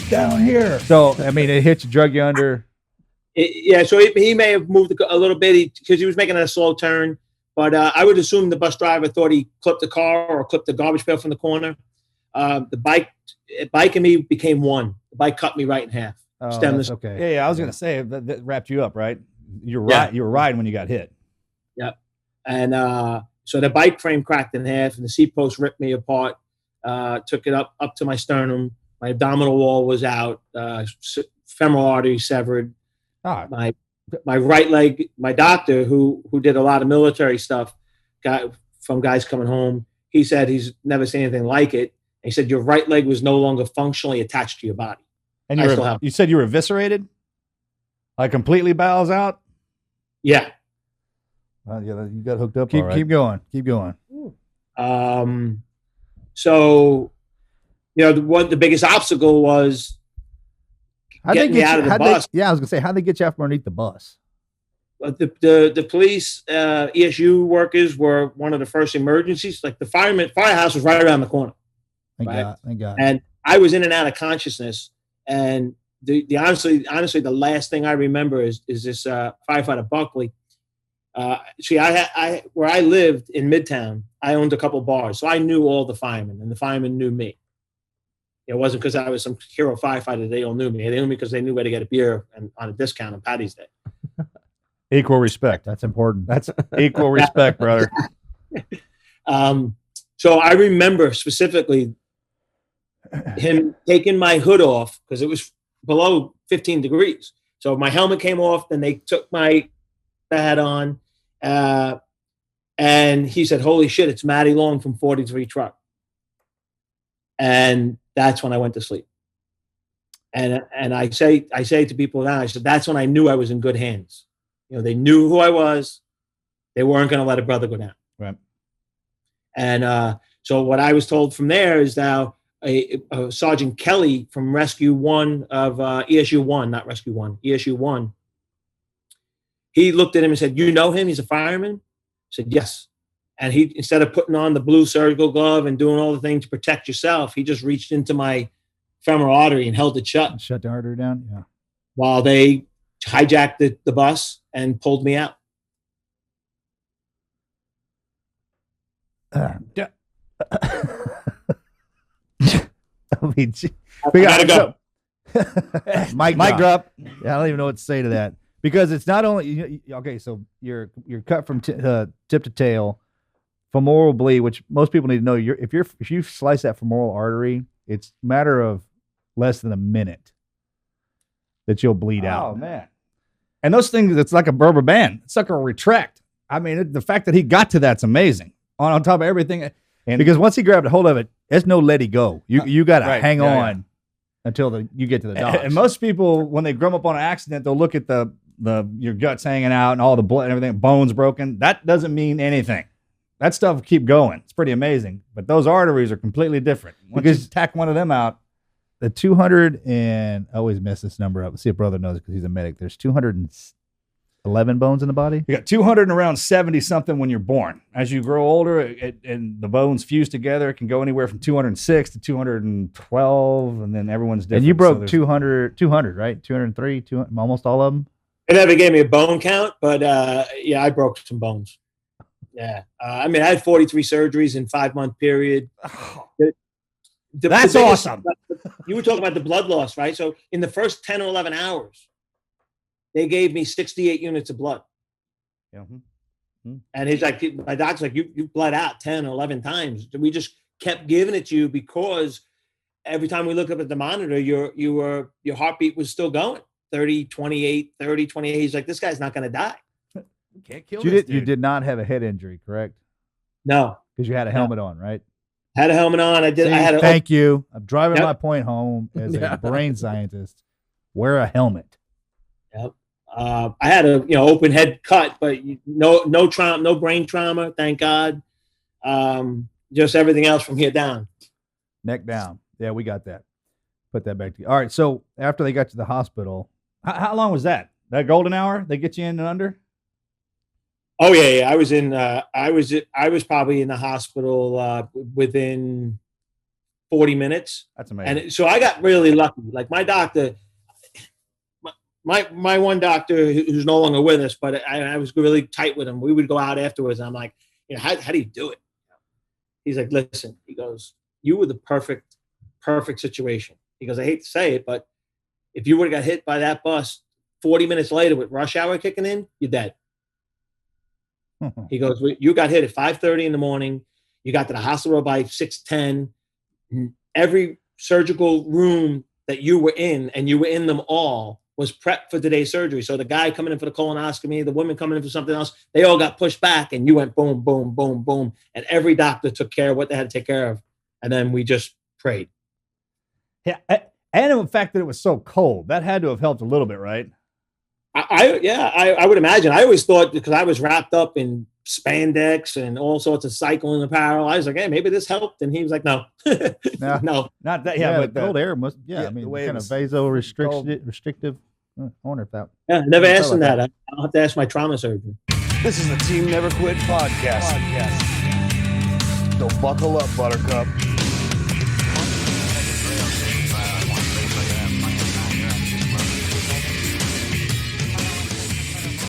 Down here. So, I mean, it hit you, drug you under. So he may have moved a little bit because he was making a slow turn. But I would assume the bus driver thought he clipped the car or clipped the garbage pail from the corner. The bike and me became one. The bike cut me right in half. Oh, that's okay. Yeah, I was going to say that wrapped you up, right? You were riding when you got hit. Yep. And so the bike frame cracked in half, and the seat post ripped me apart. Took it up to my sternum. My abdominal wall was out. Femoral artery severed. My right leg. My doctor, who did a lot of military stuff, from guys coming home, he said he's never seen anything like it. And he said your right leg was no longer functionally attached to your body. And you said you were eviscerated, like completely bowels out. Yeah. Well, yeah, you got hooked up. Keep going. So, the biggest obstacle was getting me out of the bus. I was gonna say, how'd they get you out from underneath the bus? The police, ESU workers were one of the first emergencies. Like the firehouse was right around the corner. Thank God. And I was in and out of consciousness. And honestly, the last thing I remember is this firefighter Buckley. Where I lived in Midtown, I owned a couple bars, so I knew all the firemen, and the firemen knew me. It wasn't because I was some hero firefighter; they all knew me. They knew me because they knew where to get a beer on a discount on Patty's Day. Equal respect. That's important. That's equal respect, brother. So I remember specifically him taking my hood off because it was below 15 degrees. So my helmet came off, then they took my hat on, and he said, "Holy shit, it's Matty Long from 43 Truck." And that's when I went to sleep. And I say to people now, I said, that's when I knew I was in good hands. They knew who I was. They weren't going to let a brother go down. Right. And so what I was told from there is now Sergeant Kelly from Rescue 1 of ESU 1, not Rescue 1, ESU 1. He looked at him and said, "You know him? He's a fireman?" I said, "Yes." And he, instead of putting on the blue surgical glove and doing all the things to protect yourself, he just reached into my femoral artery and held it shut. Shut the artery down? Yeah. While they hijacked the bus and pulled me out. I mean, we gotta go. Mic drop. Yeah, I don't even know what to say to that, because it's not only okay. So you're cut from tip to tail, femoral bleed, which most people need to know. If you slice that femoral artery, it's a matter of less than a minute that you'll bleed out. Oh man! And those things, it's like a rubber band. It's like a retract. I mean, the fact that he got to that's amazing. On top of everything, and because once he grabbed a hold of it, there's no let it go. You got to hang on until you get to the docs. And most people, when they grum up on an accident, they'll look at your guts hanging out and all the blood and everything, bones broken. That doesn't mean anything. That stuff will keep going. It's pretty amazing. But those arteries are completely different. Once you tack one of them out. The 200 and I always mess this number up. Let's see if brother knows because he's a medic. There's 211 bones in the body. You got 200 and around 70 something when you're born. As you grow older, and the bones fuse together, it can go anywhere from 206 to 212, and then everyone's different. And you broke 200, right? 203, almost all of them. They never gave me a bone count, but I broke some bones. Yeah, I had 43 surgeries in 5-month period. That's awesome. You were talking about the blood loss, right? So in the first 10 or 11 hours, they gave me 68 units of blood. Yeah. Mm-hmm. And my doctor's like, you bled out 10 or 11 times. We just kept giving it to you because every time we looked up at the monitor, your heartbeat was still going. 30, 28, 30, 28. He's like, this guy's not going to die. You can't kill this dude. You did not have a head injury, correct? No. Because you had a helmet on, right? Had a helmet on. Thank you. I'm driving my point home as a brain scientist. Wear a helmet. Yep. I had a open head cut, but no trauma, no brain trauma, thank God. Just everything else from here down. Neck down. Yeah, we got that. Put that back to you. All right. So after they got to the hospital, how long was that? That golden hour? They get you in and under? Oh yeah. I was probably in the hospital within 40 minutes. That's amazing. And so I got really lucky. Like my doctor, my one doctor who's no longer with us, but I was really tight with him. We would go out afterwards, and I'm like, how do you do it? He's like, listen, he goes, you were the perfect situation. He goes, I hate to say it, but if you would have got hit by that bus 40 minutes later with rush hour kicking in, you're dead. He goes, you got hit at 5:30 in the morning. You got to the hospital by 6:10. Every surgical room that you were in, and you were in them all, was prepped for today's surgery. So the guy coming in for the colonoscopy, the woman coming in for something else, they all got pushed back, and you went boom, boom, boom, boom. And every doctor took care of what they had to take care of. And then we just prayed. Yeah. And the fact that it was so cold, that had to have helped a little bit, right? I would imagine. I always thought, because I was wrapped up in spandex and all sorts of cycling apparel, I was like, hey, maybe this helped. And he was like, no. No, not that. Yeah, but the cold air must. Yeah, I mean, the way kind of vasorestrictive. I wonder if that. Yeah, never asked him that. I'll have to ask my trauma surgeon. This is the Team Never Quit podcast. So buckle up, Buttercup.